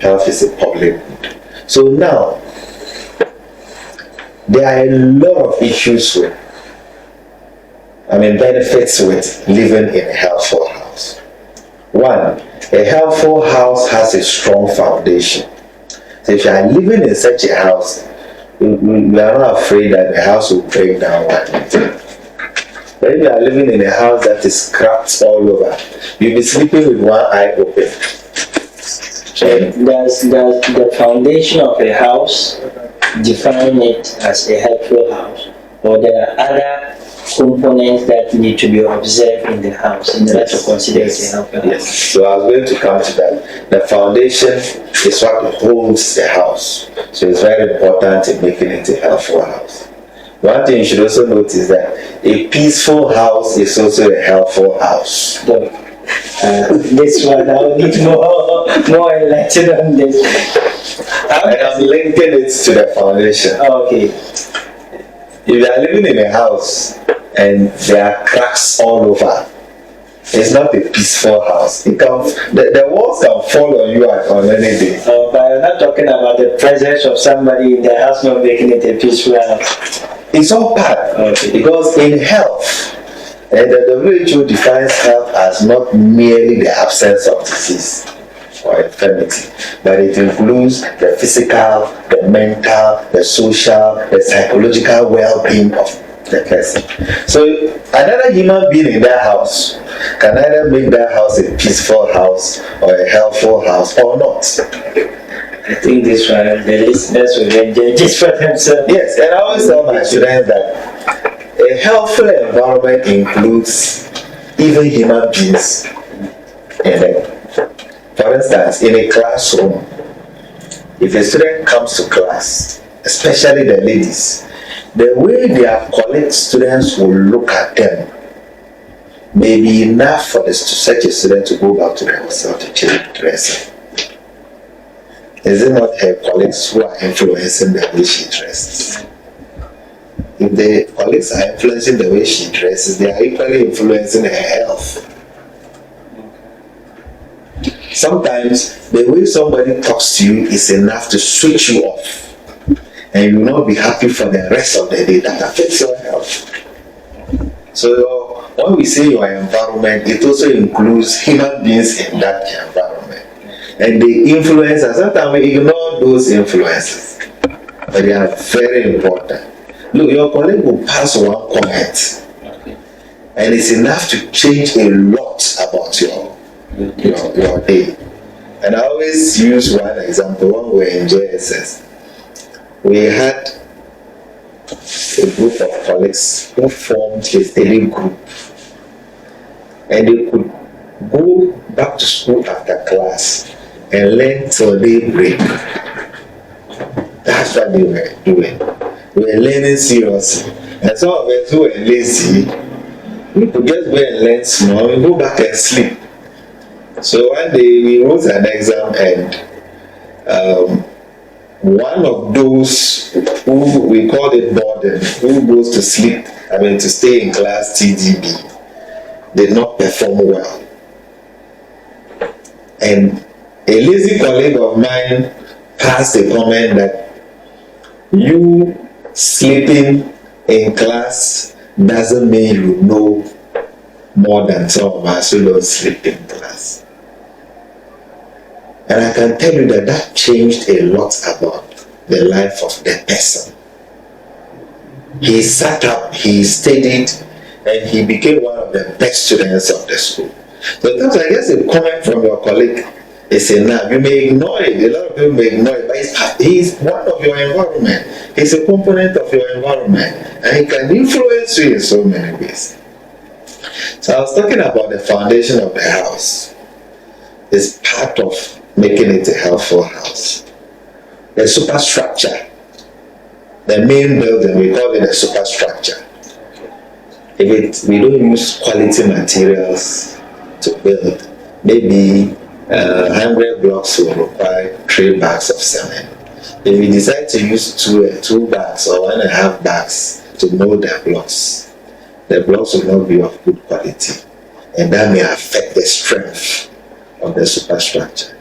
Health is a public good. So now, there are a lot of issues with, benefits with living in a healthful house. One, a healthful house has a strong foundation. So if you are living in such a house, you are not afraid that the house will break down one day. But if you are living in a house that is cracked all over, you'll be sleeping with one eye open. Does the foundation of a house define it as a helpful house, or there are other components that need to be observed in the house in order to consider it a helpful house? Yes. So I was going to come to that. The foundation is what holds the house. So it's very important in making it a helpful house. One thing you should also notice that a peaceful house is also a helpful house. This one, I will need more enlightenment on this. And I'm linking it to the foundation. Okay. If you are living in a house and there are cracks all over, it's not a peaceful house. The walls can fall on you on any day. But I'm not talking about the presence of somebody in the house not making it a peaceful house. It's all part. Okay. Because in health, the WHO defines health as not merely the absence of disease or infirmity, but it includes the physical, the mental, the social, the psychological well-being of the person. So another human being in that house can either make that house a peaceful house or a helpful house or not. I think this one, the listeners will enjoy this for themselves. Yes, and I always tell my students that a healthful environment includes even human beings in it. For instance, in a classroom, if a student comes to class, especially the ladies, the way their colleague students will look at them may be enough for such a student to go back to the hostel to change dressing. Is it not her colleagues who are influencing the way she dresses? If the colleagues are influencing the way she dresses, they are equally influencing her health. Sometimes the way somebody talks to you is enough to switch you off, and you will not be happy for the rest of the day. That affects your health. So when we say your environment, it also includes human beings in that environment. And the influences, sometimes we ignore those influences, but they are very important. Look, your colleague will pass one comment, and it's enough to change a lot about your day. And I always use one example. When we were in JSS, we had a group of colleagues who formed a study group, and they could go back to school after class and learn till daybreak. That's what they were doing. We were learning seriously. And some of us who were lazy, we could just go and learn small and go back and sleep. So one day we wrote an exam, and one of those who we called it boredom, who goes to sleep, to stay in class TDB, did not perform well. And a lazy colleague of mine passed a comment that you sleeping in class doesn't mean you know more than some of us who don't sleep in class. And I can tell you that changed a lot about the life of the person. He sat up, he studied, and he became one of the best students of the school. So sometimes I guess a comment from your colleague is enough. You may ignore it. A lot of people may ignore it, but he's one of your environment. He's a component of your environment, and he can influence you in so many ways. So I was talking about the foundation of the house. It's part of making it a helpful house. The superstructure, the main building, we call it a superstructure. We don't use quality materials to build, maybe 100 blocks will require 3 bags of cement. If we decide to use 2 bags or 1.5 bags to mold the blocks will not be of good quality, and that may affect the strength of the superstructure.